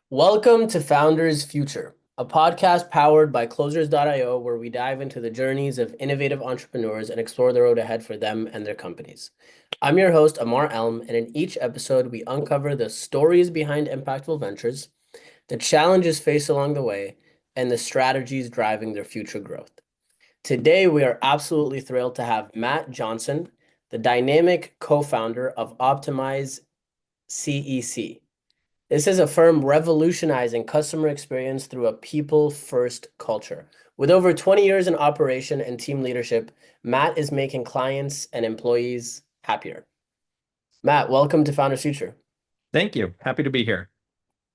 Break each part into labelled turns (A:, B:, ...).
A: Welcome to Founders Future, a podcast powered by Closers.io, where we dive into the journeys of innovative entrepreneurs and explore the road ahead for them and their companies. I'm your host, Amar Elm, and in each episode, we uncover the stories behind impactful ventures, the challenges faced along the way, and the strategies driving their future growth. Today, we are absolutely thrilled to have Matt Johnson, the dynamic co-founder of Optimize CEC. This is a firm revolutionizing customer experience through a people-first culture. With over 20 years in operation and team leadership, Matt is making clients and employees happier. Matt, welcome to Founders Future.
B: Thank you. Happy to be here.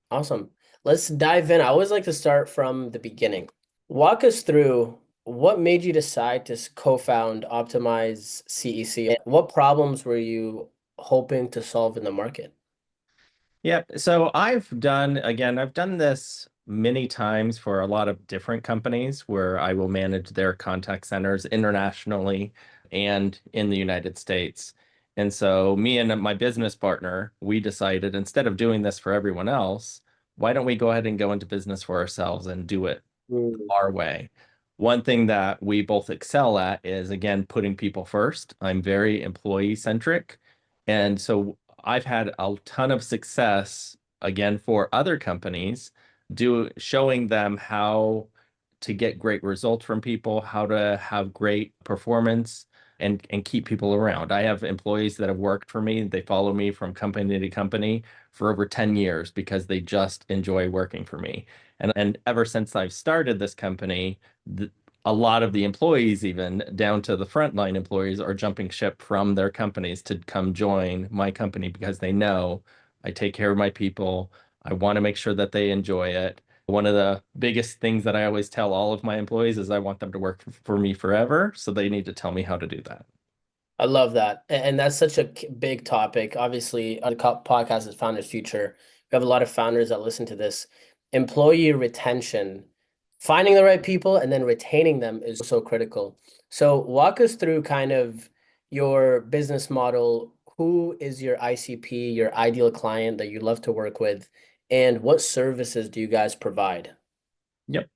A: Awesome. Let's dive in. I always like to start from the beginning. Walk us through what made you decide to co-found Optimize CEC. What problems were you hoping to solve in the market?
B: Yeah, so I've done this many times for a lot of different companies where I will manage their contact centers internationally and in the United States. And so me and my business partner, we decided instead of doing this for everyone else, why don't we go ahead and go into business for ourselves and do it
A: Mm.
B: our way? One thing that we both excel at is, again, putting people first. I'm very employee centric. And so I've had a ton of success, again, for other companies, showing them how to get great results from people, how to have great performance and keep people around. I have employees that have worked for me. They follow me from company to company for over 10 years because they just enjoy working for me. And ever since I've started this company, a lot of the employees, even down to the frontline employees, are jumping ship from their companies to come join my company because they know I take care of my people. I want to make sure that they enjoy it. One of the biggest things that I always tell all of my employees is I want them to work for me forever, so they need to tell me how to do that.
A: I love that. And that's such a big topic. Obviously, our podcast is Founders Future. We have a lot of founders that listen to this. Employee retention, finding the right people and then retaining them is so critical. So walk us through kind of your business model. Who is your ICP, your ideal client that you love to work with, and what services do you guys provide?
B: Yep.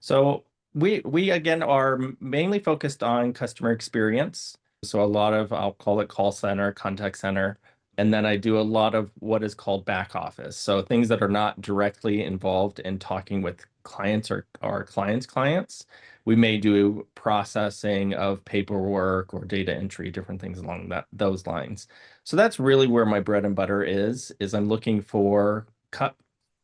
B: So we again are mainly focused on customer experience. So a lot of, I'll call it call center, contact center, and then I do a lot of what is called back office. So things that are not directly involved in talking with clients or our clients. We may do processing of paperwork or data entry, different things along those lines. So that's really where my bread and butter is I'm looking for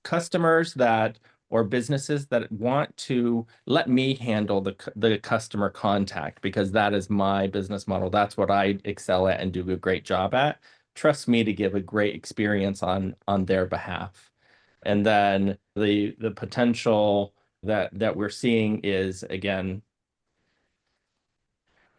B: customers that or businesses that want to let me handle the customer contact because that is my business model. That's what I excel at and do a great job at. Trust me to give a great experience on their behalf. And then the potential that we're seeing is, again,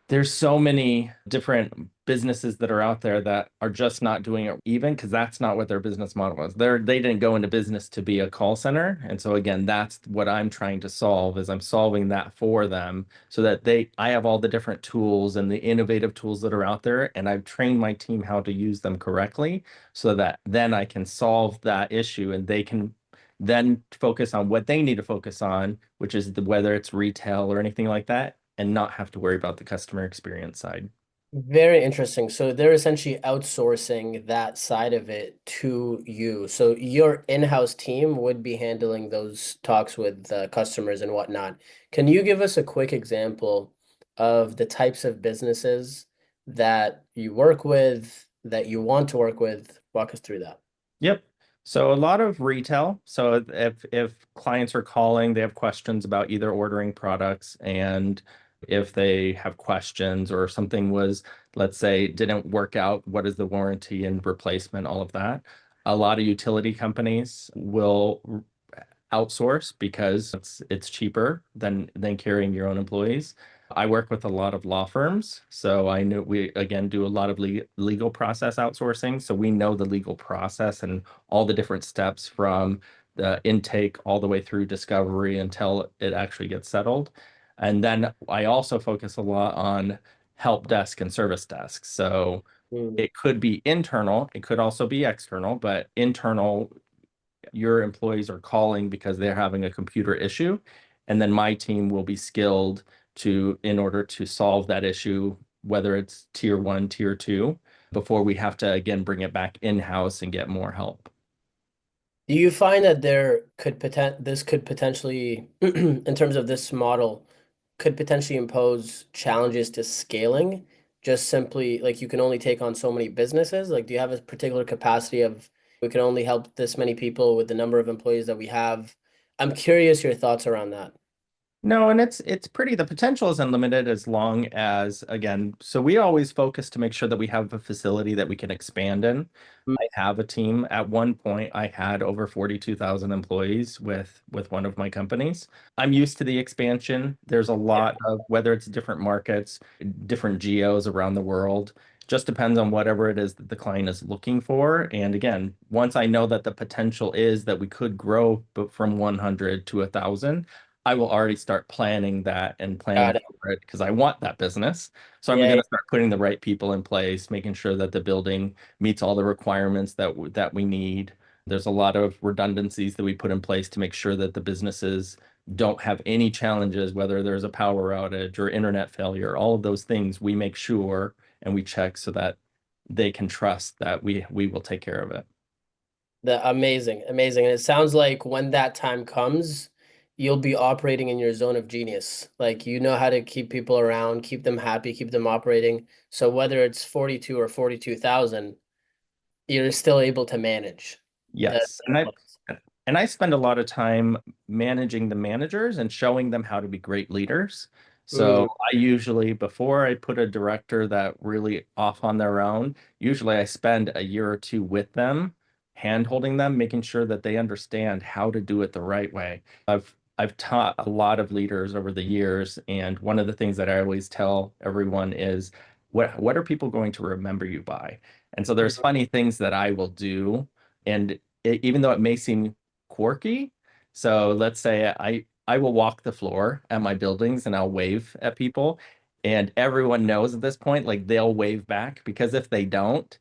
B: there's so many different businesses that are out there that are just not doing it even because that's not what their business model was. They didn't go into business to be a call center. And so again, that's what I'm trying to solve is I'm solving that for them so that I have all the different tools and the innovative tools that are out there and I've trained my team how to use them correctly so that then I can solve that issue and they can then focus on what they need to focus on, which is whether it's retail or anything like that, and not have to worry about the customer experience side.
A: Very interesting. So they're essentially outsourcing that side of it to you. So your in-house team would be handling those talks with customers and whatnot. Can you give us a quick example of the types of businesses that you work with, that you want to work with? Walk us through that.
B: Yep. So a lot of retail. So if clients are calling, they have questions about either ordering products and if they have questions or something was, let's say, didn't work out, what is the warranty and replacement, all of that. A lot of utility companies will outsource because it's cheaper than carrying your own employees. I work with a lot of law firms, so I know we again do a lot of legal process outsourcing. So we know the legal process and all the different steps from the intake all the way through discovery until it actually gets settled. And then I also focus a lot on help desk and service desk. So
A: Mm.
B: it could be internal, it could also be external, but internal your employees are calling because they're having a computer issue, and then my team will be skilled to in order to solve that issue, whether it's tier one, tier two, before we have to again bring it back in-house and get more help.
A: Do you find that this could potentially, in terms of this model, could potentially impose challenges to scaling? Just simply like you can only take on so many businesses. Like, do you have a particular capacity of we can only help this many people with the number of employees that we have? I'm curious your thoughts around that.
B: No, and it's pretty, the potential is unlimited as long as, again, so we always focus to make sure that we have a facility that we can expand in.
A: Mm.
B: I have a team. At one point, I had over 42,000 employees with one of my companies. I'm used to the expansion. There's a
A: Yeah,
B: lot of, whether it's different markets, different geos around the world, just depends on whatever it is that the client is looking for. And again, once I know that the potential is that we could grow from 100 to 1,000, I will already start planning that and planning
A: got it.
B: for it because I want that business. So I'm
A: Yeah,
B: going to start putting the right people in place, making sure that the building meets all the requirements that we need. There's a lot of redundancies that we put in place to make sure that the businesses don't have any challenges, whether there's a power outage or internet failure. All of those things we make sure and we check so that they can trust that we will take care of it.
A: amazing, amazing. And it sounds like when that time comes, you'll be operating in your zone of genius. Like you know how to keep people around, keep them happy, keep them operating. So whether it's 42 or 42,000, you're still able to manage the
B: Yes.
A: employees.
B: And I spend a lot of time managing the managers and showing them how to be great leaders.
A: Mm,
B: So I usually, before I put a director that really off on their own, usually I spend a year or two with them, hand holding them, making sure that they understand how to do it the right way. I've taught a lot of leaders over the years, and one of the things that I always tell everyone is what are people going to remember you by? And so there's
A: mm.
B: funny things that I will do, and even though it may seem quirky. So let's say I will walk the floor at my buildings and I'll wave at people. And everyone knows at this point, like they'll wave back because if they don't,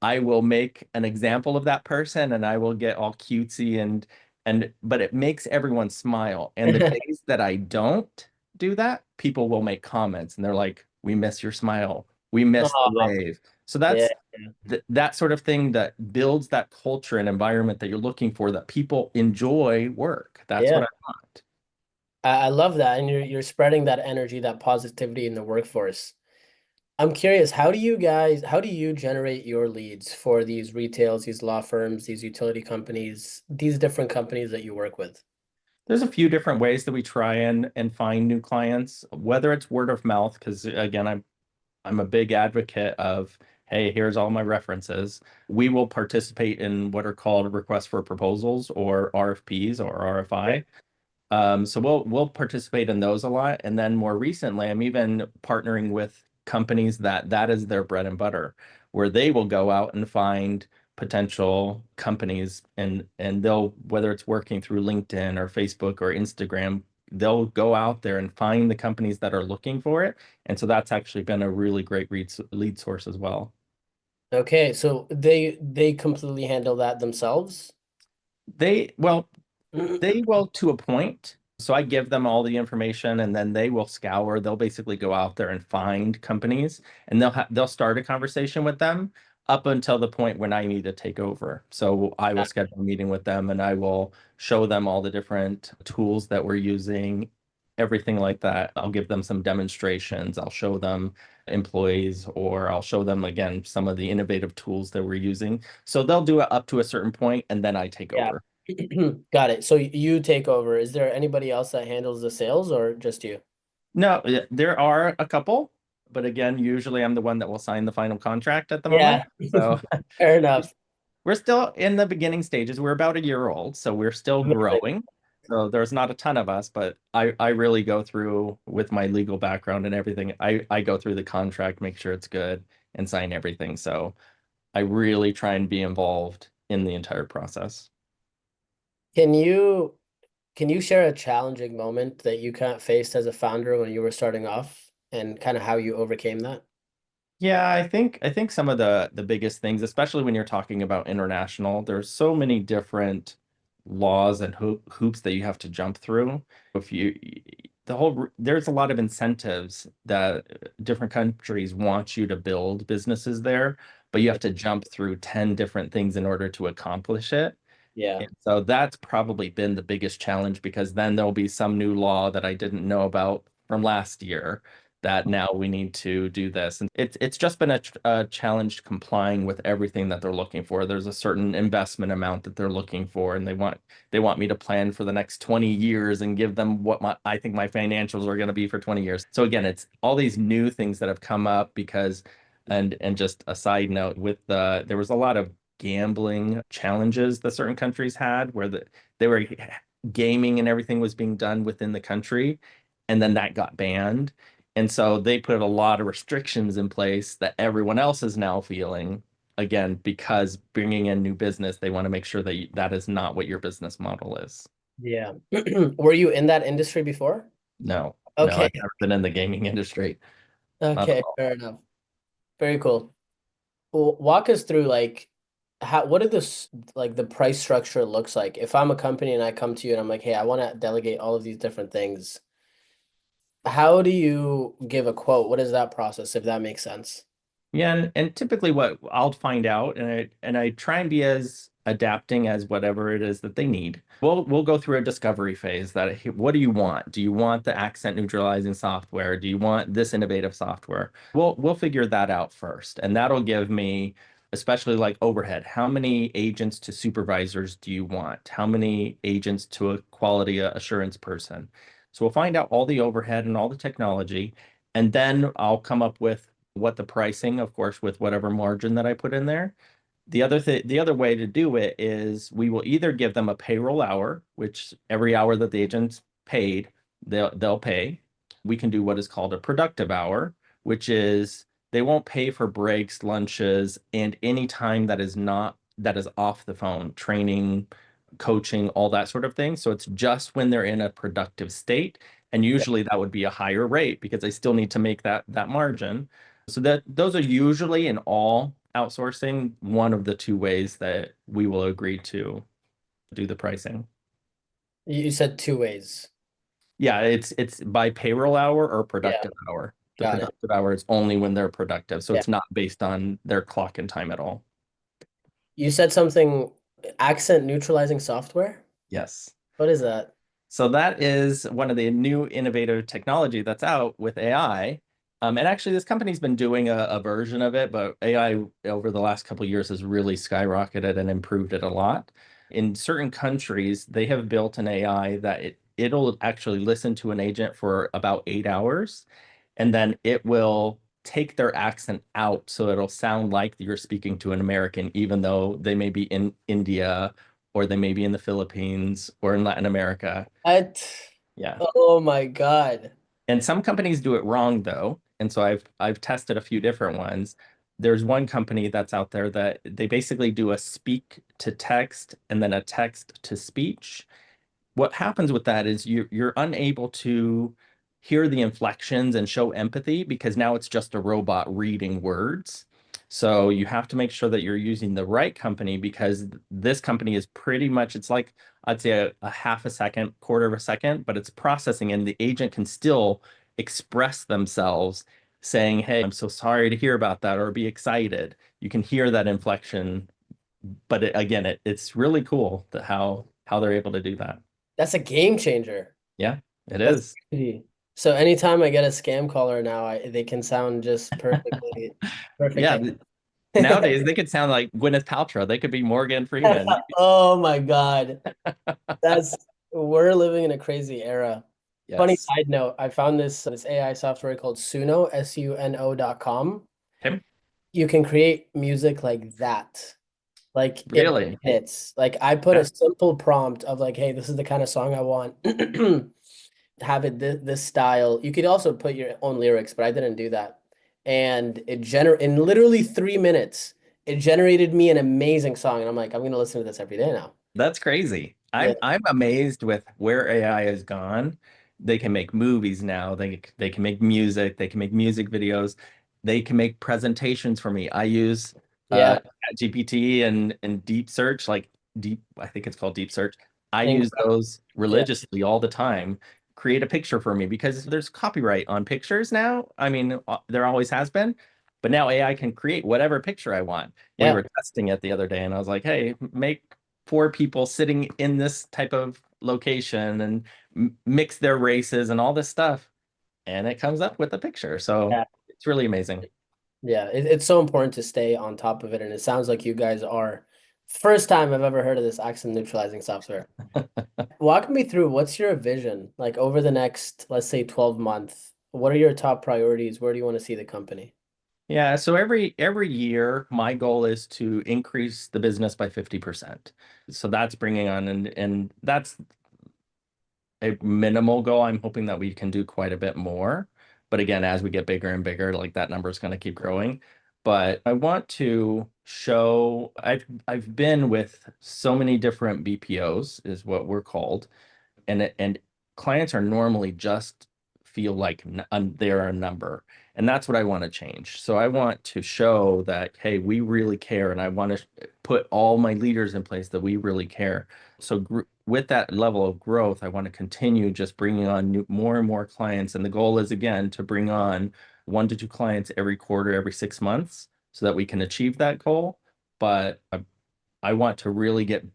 B: I will make an example of that person and I will get all cutesy and but it makes everyone smile. And the days that I don't do that, people will make comments and they're like, "We miss your smile. We miss the
A: Oh,
B: wave." So
A: yeah,
B: that's that sort of thing that builds that culture and environment that you're looking for, that people enjoy work. That's what
A: yeah.
B: I want.
A: I love that. And you're spreading that energy, that positivity in the workforce. I'm curious, how do you generate your leads for these retails, these law firms, these utility companies, these different companies that you work with?
B: There's a few different ways that we try and find new clients, whether it's word of mouth, because again, I'm a big advocate of, hey, here's all my references. We will participate in what are called requests for proposals or RFPs or
A: Okay.
B: RFI. So we'll participate in those a lot. And then more recently, I'm even partnering with companies that is their bread and butter, where they will go out and find potential companies and they'll, whether it's working through LinkedIn or Facebook or Instagram, they'll go out there and find the companies that are looking for it. And so that's actually been a really great lead source as well.
A: Okay, so they completely handle that themselves?
B: Well, they will to a point. So I give them all the information and then they will scour. They'll basically go out there and find companies and they'll start a conversation with them up until the point when I need to take over. So I will schedule a meeting with them and I will show them all the different tools that we're using, everything like that. I'll give them some demonstrations. I'll show them employees or I'll show them again some of the innovative tools that we're using. So they'll do it up to a certain point and then I take
A: Yeah.
B: over.
A: Got it. So you take over. Is there anybody else that handles the sales or just you?
B: No, there are a couple, but again, usually I'm the one that will sign the final contract at the moment.
A: Yeah,
B: So
A: fair enough.
B: we're still in the beginning stages. We're about a year old, so we're still
A: Amazing.
B: growing. So there's not a ton of us, but I really go through with my legal background and everything. I go through the contract, make sure it's good, and sign everything. So I really try and be involved in the entire process.
A: Can you can you share a challenging moment that you kind of faced as a founder when you were starting off and kind of how you overcame that?
B: Yeah, I think some of the biggest things, especially when you're talking about international, there's so many different laws and hoops that you have to jump through. If you there's a lot of incentives that different countries want you to build businesses there, but you have to jump through 10 different things in order to accomplish it.
A: Yeah.
B: And so that's probably been the biggest challenge because then there'll be some new law that I didn't know about from last year that now we need to do this. And it's just been a challenge complying with everything that they're looking for. There's a certain investment amount that they're looking for, and they want me to plan for the next 20 years and give them what I think my financials are going to be for 20 years. So again, it's all these new things that have come up because and just a side note with there was a lot of gambling challenges that certain countries had where they were gaming and everything was being done within the country, and then that got banned. And so they put a lot of restrictions in place that everyone else is now feeling, again, because bringing in new business, they want to make sure that that is not what your business model is.
A: Yeah. Were you in that industry before?
B: No, no,
A: Okay.
B: I've never been in the gaming industry. Not at
A: Okay,
B: all.
A: fair enough. Very cool. Well, walk us through like how what are this like the price structure looks like? If I'm a company and I come to you and I'm like, hey, I want to delegate all of these different things, how do you give a quote? What is that process, if that makes sense?
B: Yeah, and typically what I'll find out, and I try and be as adapting as whatever it is that they need. We'll go through a discovery phase that hey, what do you want? Do you want the accent neutralizing software? Do you want this innovative software? We'll figure that out first, and that'll give me, especially like overhead, how many agents to supervisors do you want? How many agents to a quality assurance person? So we'll find out all the overhead and all the technology, and then I'll come up with what the pricing, of course, with whatever margin that I put in there. The other way to do it is we will either give them a payroll hour, which every hour that the agent's paid, they'll pay. We can do what is called a productive hour, which is they won't pay for breaks, lunches, and any time that is off the phone, training, coaching, all that sort of thing. So it's just when they're in a productive state. And
A: Yeah.
B: usually that would be a higher rate because they still need to make that margin. So that those are usually in all outsourcing one of the two ways that we will agree to do the pricing.
A: You said two ways.
B: Yeah, it's by payroll hour or
A: Yeah,
B: productive hour. The
A: got it.
B: productive hour is only when they're productive, so
A: Yeah.
B: it's not based on their clock and time at all.
A: You said something accent neutralizing software?
B: Yes.
A: What is that?
B: So that is one of the new innovative technology that's out with AI. And actually, this company's been doing a version of it, but AI over the last couple of years has really skyrocketed and improved it a lot. In certain countries, they have built an AI that it'll actually listen to an agent for about 8 hours, and then it will take their accent out so it'll sound like you're speaking to an American, even though they may be in India or they may be in the Philippines or in Latin America.
A: What?
B: Yeah.
A: Oh my God.
B: And some companies do it wrong though. And so I've tested a few different ones. There's one company that's out there that they basically do a speak to text and then a text to speech. What happens with that is you're unable to hear the inflections and show empathy because now it's just a robot reading words. So you have to make sure that you're using the right company because this company is pretty much, it's like I'd say a half a second, quarter of a second, but it's processing and the agent can still express themselves saying, "Hey, I'm so sorry to hear about that," or be excited. You can hear that inflection, but again, it's really cool that how they're able to do that.
A: That's a game changer.
B: Yeah, it
A: That's
B: is.
A: crazy. So anytime I get a scam caller now, they can sound just
B: Yeah,
A: perfect.
B: nowadays they could sound like Gwyneth Paltrow. They could be Morgan Freeman.
A: Oh my God. That's we're living in a crazy era. Funny
B: Yes.
A: side note, I found this AI software called Suno, Suno.com.
B: Him?
A: You can create music like that. Like in
B: Really?
A: minutes. Like I put a
B: Yeah.
A: simple prompt of like, hey, this is the kind of song I want. Have it this style. You could also put your own lyrics, but I didn't do that. And in literally 3 minutes, it generated me an amazing song. And I'm like, I'm gonna listen to this every day now.
B: That's crazy.
A: Yeah.
B: I'm amazed with where AI has gone. They can make movies now. They can make music. They can make music videos. They can make presentations for me. I use
A: Yeah.
B: GPT and deep search, like deep, I think it's called deep search. I use
A: Incredible.
B: those
A: Yeah.
B: religiously all the time. Create a picture for me because there's copyright on pictures now. I mean, there always has been, but now AI can create whatever picture I want. We
A: Yeah.
B: were testing it the other day, and I was like, "Hey, make four people sitting in this type of location and mix their races and all this stuff," and it comes up with a picture. So
A: Yeah.
B: it's really amazing.
A: Yeah. It's so important to stay on top of it. And it sounds like you guys are first time I've ever heard of this accent neutralizing software. Walk me through what's your vision like over the next, let's say 12 months. What are your top priorities? Where do you want to see the company?
B: Yeah, so every year my goal is to increase the business by 50%. So that's bringing on and that's a minimal goal. I'm hoping that we can do quite a bit more. But again, as we get bigger and bigger, like that number is going to keep growing. But I want to show I've been with so many different BPOs is what we're called and clients are normally just feel like they're a number, and that's what I want to change. So I want to show that hey, we really care, and I want to put all my leaders in place that we really care. So with that level of growth, I want to continue just bringing on more and more clients, and the goal is again to bring on 1 to 2 clients every quarter, every 6 months, so that we can achieve that goal. But I want to really get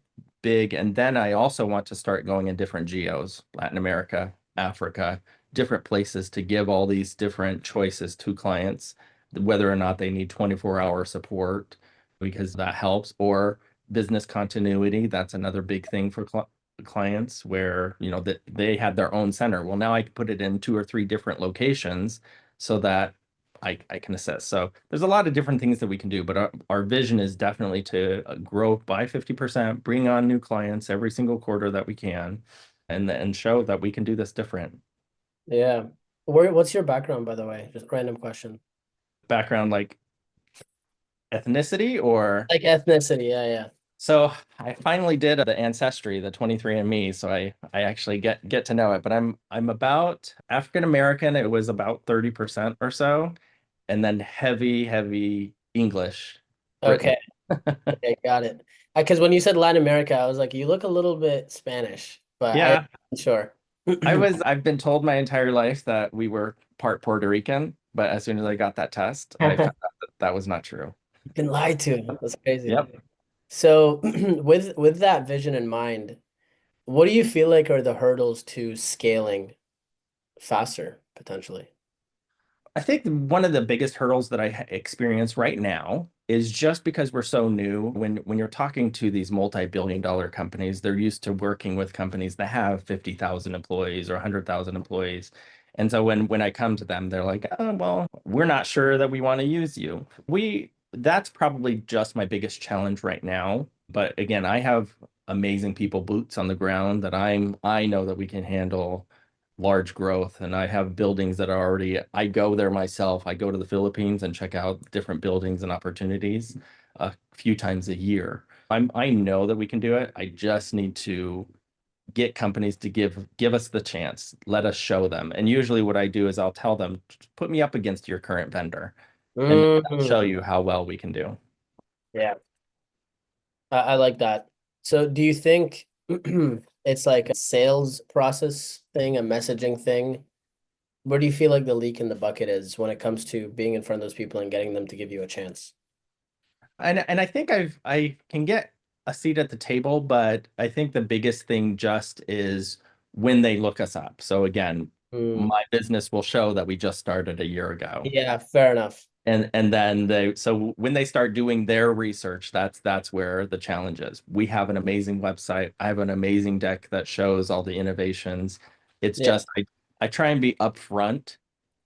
B: big. And then I also want to start going in different geos, Latin America, Africa, different places to give all these different choices to clients, whether or not they need 24-hour support, because that helps, or business continuity. That's another big thing for clients where, that they had their own center. Well, now I can put it in 2 or 3 different locations so that I can assess. So there's a lot of different things that we can do, but our vision is definitely to grow by 50%, bring on new clients every single quarter that we can, and show that we can do this different.
A: Yeah. What's your background, by the way? Just random question.
B: Background like ethnicity or
A: Like ethnicity, yeah, yeah.
B: so I finally did the ancestry, the 23andMe, so I actually get to know it, but I'm about African American. It was about 30% or so, and then heavy English, Britain.
A: Okay, okay, got it. Because when you said Latin America, I was like, you look a little bit Spanish, but I
B: Yeah,
A: wasn't sure.
B: I've been told my entire life that we were part Puerto Rican, but as soon as I got that test, I found out that that was not true.
A: Been lied to. That's crazy.
B: Yep.
A: So with that vision in mind, what do you feel like are the hurdles to scaling faster, potentially?
B: I think one of the biggest hurdles that I experience right now is just because we're so new. When you're talking to these multi-billion-dollar companies, they're used to working with companies that have 50,000 employees or 100,000 employees. And so when I come to them, they're like, "Oh, well, we're not sure that we want to use you." That's probably just my biggest challenge right now. But again, I have amazing people, boots on the ground that I know that we can handle large growth, and I have buildings that are already, I go there myself. I go to the Philippines and check out different buildings and opportunities a few times a year. I know that we can do it. I just need to get companies to give us the chance. Let us show them. And usually what I do is I'll tell them, put me up against your current vendor and I'll show
A: Mm,
B: you how well we can do.
A: yeah, I like that. So do you think it's like a sales process thing, a messaging thing? Where do you feel like the leak in the bucket is when it comes to being in front of those people and getting them to give you a chance?
B: And I think I can get a seat at the table, but I think the biggest thing just is when they look us up. So again,
A: Mm,
B: my business will show that we just started a year ago.
A: yeah, fair enough.
B: And then so when they start doing their research, that's where the challenge is. We have an amazing website. I have an amazing deck that shows all the innovations. It's
A: Yeah,
B: just I try and be upfront.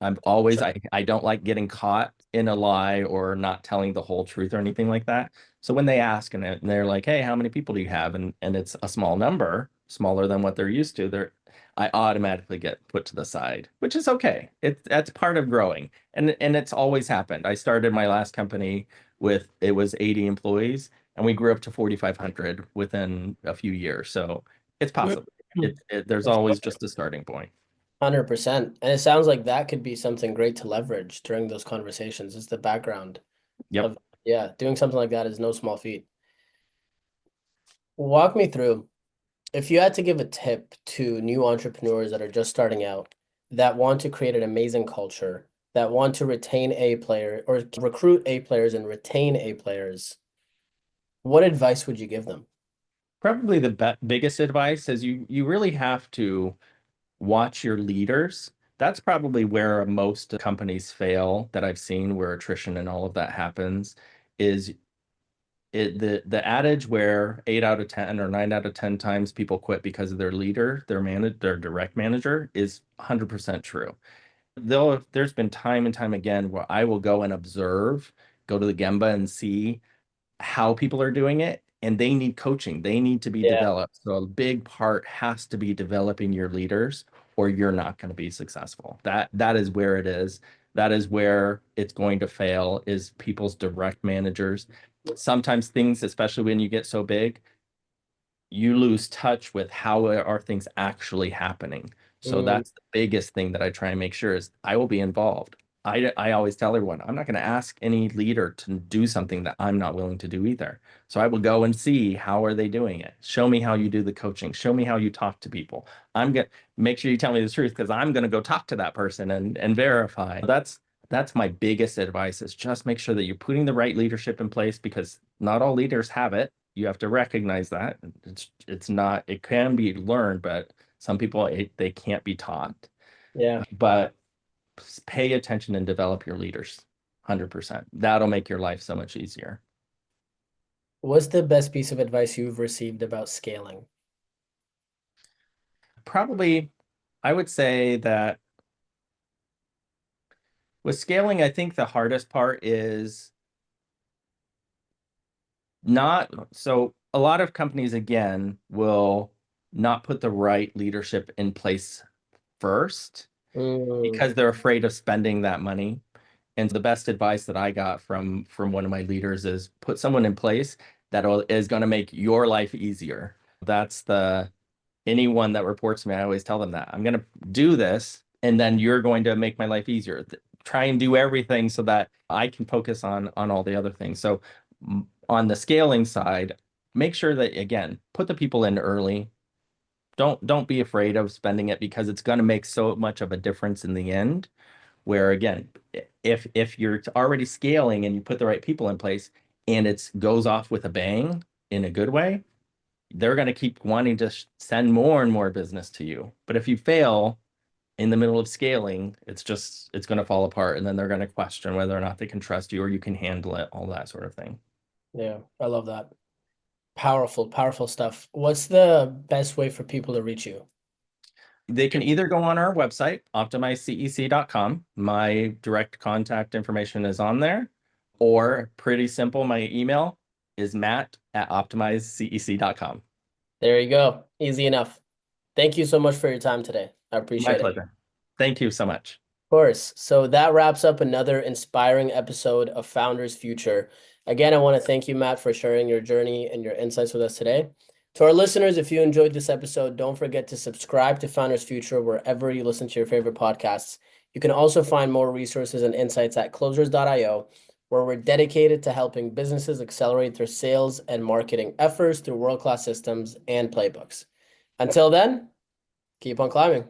B: I'm always I don't like getting caught in a lie or not telling the whole truth or anything like that. So when they ask and they're like, "Hey, how many people do you have?" and it's a small number, smaller than what they're used to, I automatically get put to the side, which is okay. That's part of growing. And it's always happened. I started my last company with it was 80 employees and we grew up to 4,500 within a few years. So it's possible. There's always just a starting point.
A: 100%. And it sounds like that could be something great to leverage during those conversations. Is the background
B: Yep.
A: of, yeah, doing something like that is no small feat. Walk me through. If you had to give a tip to new entrepreneurs that are just starting out, that want to create an amazing culture, that want to retain A player or recruit A players and retain A players, what advice would you give them?
B: Probably the biggest advice is you really have to watch your leaders. That's probably where most companies fail that I've seen, where attrition and all of that happens, is the adage where 8 out of 10 or 9 out of 10 times people quit because of their leader, their direct manager, is 100% true. Though there's been time and time again where I will go and observe, go to the Gemba and see how people are doing it, and they need coaching. They need to be
A: Yeah.
B: developed. So a big part has to be developing your leaders, or you're not going to be successful. That is where it is. That is where it's going to fail, is people's direct managers. Sometimes things, especially when you get so big, you lose touch with how are things actually happening. So
A: Mm,
B: that's the biggest thing that I try and make sure is I will be involved. I always tell everyone, I'm not going to ask any leader to do something that I'm not willing to do either. So I will go and see how are they doing it. Show me how you do the coaching. Show me how you talk to people. I'm going to make sure you tell me the truth because I'm going to go talk to that person and verify. That's my biggest advice is just make sure that you're putting the right leadership in place because not all leaders have it. You have to recognize that it's not, it can be learned, but some people they can't be taught.
A: yeah.
B: But pay attention and develop your leaders 100%. That'll make your life so much easier.
A: What's the best piece of advice you've received about scaling?
B: Probably, I would say that with scaling, I think the hardest part is not so a lot of companies again will not put the right leadership in place first
A: Mm,
B: because they're afraid of spending that money. And the best advice that I got from one of my leaders is put someone in place that is going to make your life easier. That's the anyone that reports to me, I always tell them that I'm going to do this, and then you're going to make my life easier. Try and do everything so that I can focus on all the other things. So on the scaling side, make sure that again, put the people in early. Don't be afraid of spending it because it's going to make so much of a difference in the end. Where again, if you're already scaling and you put the right people in place and it goes off with a bang in a good way, they're going to keep wanting to send more and more business to you. But if you fail in the middle of scaling, it's going to fall apart and then they're going to question whether or not they can trust you or you can handle it, all that sort of thing.
A: yeah, I love that. Powerful, powerful stuff. What's the best way for people to reach you?
B: They can either go on our website, optimizecec.com. My direct contact information is on there, or pretty simple, my email is matt@optimizecec.com.
A: There you go. Easy enough. Thank you so much for your time today. I
B: My
A: appreciate it.
B: pleasure. Thank you so much.
A: Course. So that wraps up another inspiring episode of Founders Future. Again, I want to thank you, Matt, for sharing your journey and your insights with us today. To our listeners, if you enjoyed this episode, don't forget to subscribe to Founders Future wherever you listen to your favorite podcasts. You can also find more resources and insights at closers.io, where we're dedicated to helping businesses accelerate their sales and marketing efforts through world-class systems and playbooks. Until then, keep on climbing.